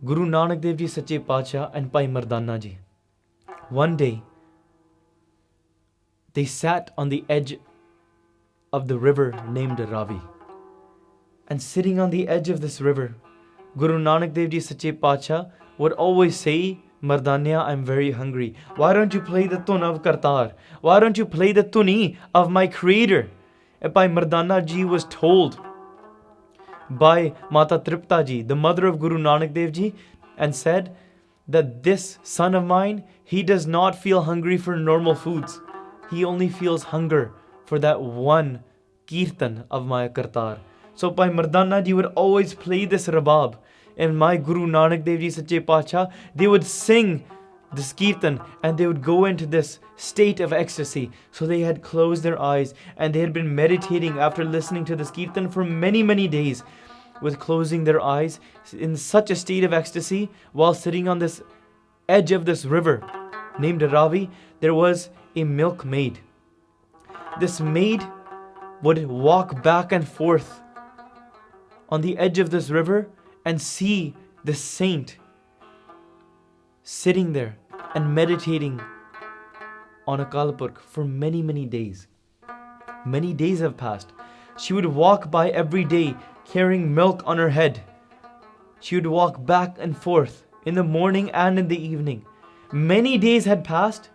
Guru Nanak Dev Ji Sache Pacha and Bhai Mardana Ji. One day, they sat on the edge of the river named Ravi. And sitting on the edge of this river, Guru Nanak Dev Ji Sache Pacha would always say, Mardania, I'm very hungry. Why don't you play the tun of Kartar? Why don't you play the tuni of my creator? And Bhai Mardana Ji was told by Mata Tripta Ji, the mother of Guru Nanak Dev Ji, and said that this son of mine, he does not feel hungry for normal foods. He only feels hunger for that one kirtan of my Kartar. So Bhai Mardana Ji would always play this rabab. And my Guru Nanak Dev Ji Sache Pacha, they would sing this kirtan and they would go into this state of ecstasy. So they had closed their eyes and they had been meditating after listening to this kirtan for many, many days, with closing their eyes in such a state of ecstasy while sitting on this edge of this river named Ravi. There was a milkmaid. This maid would walk back and forth on the edge of this river and see the saint sitting there and meditating on a Kartarpur for many, many days. Many days have passed. She would walk by every day carrying milk on her head. She would walk back and forth in the morning and in the evening. Many days had passed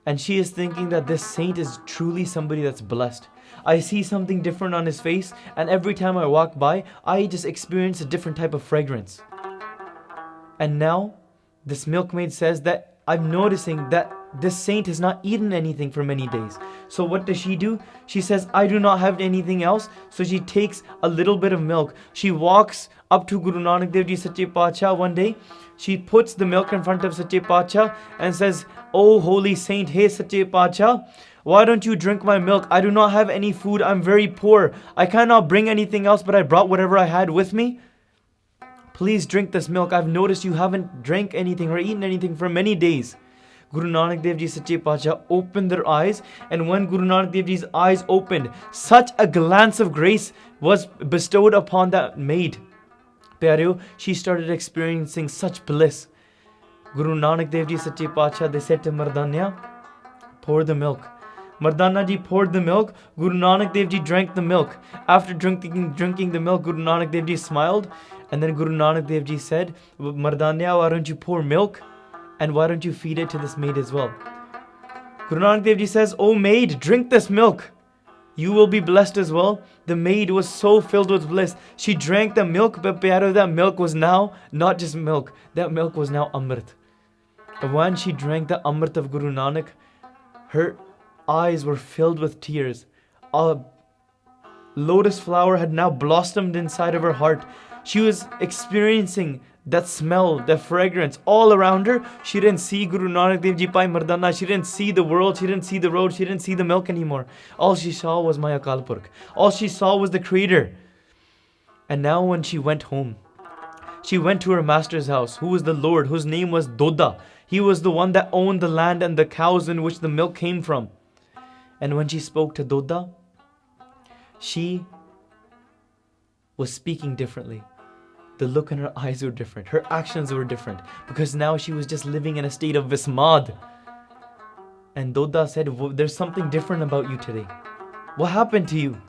and she is thinking that this saint is truly somebody that's blessed. I see something different on his face, and every time I walk by, I just experience a different type of fragrance. And now, this milkmaid says that I'm noticing that this saint has not eaten anything for many days. So what does she do? She says, I do not have anything else. So she takes a little bit of milk. She walks up to Guru Nanak Dev Ji Sache Pacha one day. She puts the milk in front of Sache Pacha and says, Oh holy saint, hey Sache Pacha, why don't you drink my milk? I do not have any food. I'm very poor. I cannot bring anything else, but I brought whatever I had with me. Please drink this milk. I've noticed you haven't drank anything or eaten anything for many days. Guru Nanak Dev Ji Sache Pacha opened their eyes, and when Guru Nanak Dev Ji's eyes opened, such a glance of grace was bestowed upon that maid. Pyareo, she started experiencing such bliss. Guru Nanak Dev Ji Sache Pacha, they said to Mardanya, pour the milk. Mardana Ji poured the milk. Guru Nanak Dev Ji drank the milk. After drinking the milk, Guru Nanak Dev Ji smiled, and then Guru Nanak Dev Ji said, Mardanya, why don't you pour milk? And why don't you feed it to this maid as well? Guru Nanak Dev Ji says, Oh maid, drink this milk. You will be blessed as well. The maid was so filled with bliss. She drank the milk, but pyaro, that milk was now not just milk. That milk was now Amrit. And when she drank the Amrit of Guru Nanak, her eyes were filled with tears. A lotus flower had now blossomed inside of her heart. She was experiencing that smell, that fragrance all around her. She didn't see Guru Nanak Dev Ji Bhai Mardana. She didn't see the world. She didn't see the road. She didn't see the milk anymore. All she saw was Maya Kartarpur. All she saw was the Creator. And now when she went home, she went to her master's house, who was the Lord, whose name was Doda. He was the one that owned the land and the cows in which the milk came from. And when she spoke to Doda, she was speaking differently. The look in her eyes were different. Her actions were different. Because now she was just living in a state of vismad. And Doda said, there's something different about you today. What happened to you?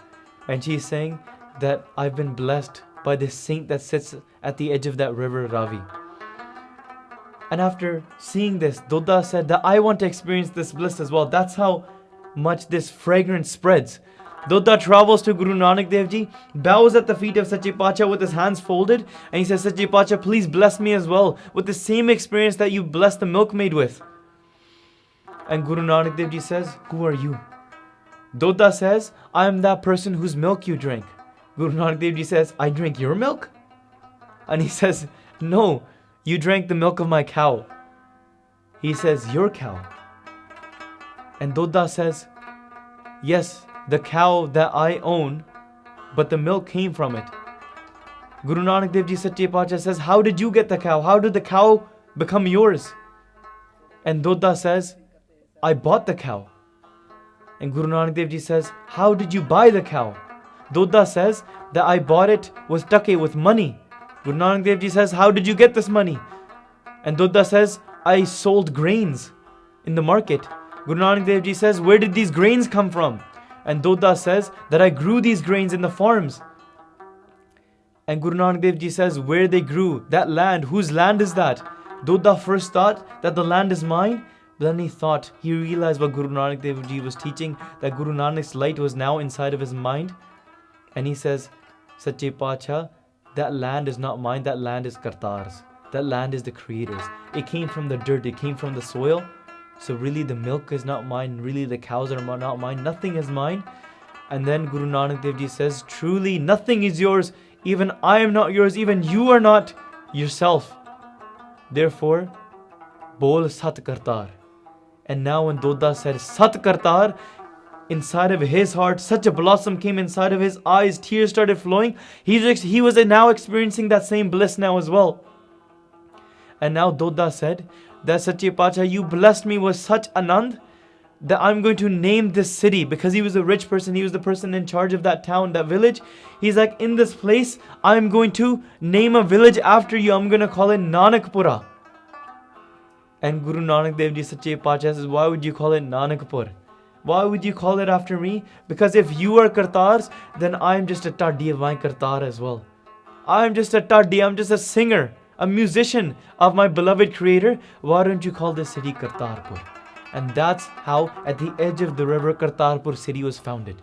And she's saying that I've been blessed by this saint that sits at the edge of that river Ravi. And after seeing this, Doda said that I want to experience this bliss as well. That's how much this fragrance spreads. Doda travels to Guru Nanak Dev Ji, bows at the feet of Sache Pacha with his hands folded, and he says, Sache Pacha, please bless me as well with the same experience that you blessed the milkmaid with. And Guru Nanak Dev Ji says, who are you? Doda says, I am that person whose milk you drank. Guru Nanak Dev Ji says, I drink your milk? And he says, no, you drank the milk of my cow. He says, your cow. And Doda says, yes, the cow that I own, but the milk came from it. Guru Nanak Dev Ji Sache Pacha says, how did you get the cow? How did the cow become yours? And Doda says, I bought the cow. And Guru Nanak Dev Ji says, how did you buy the cow? Doda says that I bought it with money. Guru Nanak Dev Ji says, how did you get this money? And Dodda says, I sold grains in the market. Guru Nanak Dev Ji says, where did these grains come from? And Dodda says that I grew these grains in the farms. And Guru Nanak Dev Ji says, where they grew, that land, whose land is that? Dodda first thought that the land is mine. But then he realized what Guru Nanak Dev Ji was teaching, that Guru Nanak's light was now inside of his mind. And he says, Sache Pacha, that land is not mine, that land is Kartar's. That land is the Creator's. It came from the dirt, it came from the soil. So really the milk is not mine, really the cows are not mine, nothing is mine. And then Guru Nanak Dev Ji says, truly nothing is yours, even I am not yours, even you are not yourself. Therefore, bol Sat Kartar. And now when Dodda said Sat Kartar, inside of his heart, such a blossom came inside of his eyes, tears started flowing. He was now experiencing that same bliss now as well. And now Dodda said that Sache Pacha, you blessed me with such anand that I'm going to name this city, because he was a rich person, he was the person in charge of that town, that village. He's like, in this place, I'm going to name a village after you. I'm going to call it Nanakpura. And Guru Nanak Dev Ji Sache Pacha says, why would you call it Nanakpur? Why would you call it after me? Because if you are Kartars, then I'm just a Taddi of my Kartar as well. I'm just a Taddi, I'm just a singer, a musician of my beloved Creator. Why don't you call this city Kartarpur? And that's how at the edge of the river Kartarpur city was founded.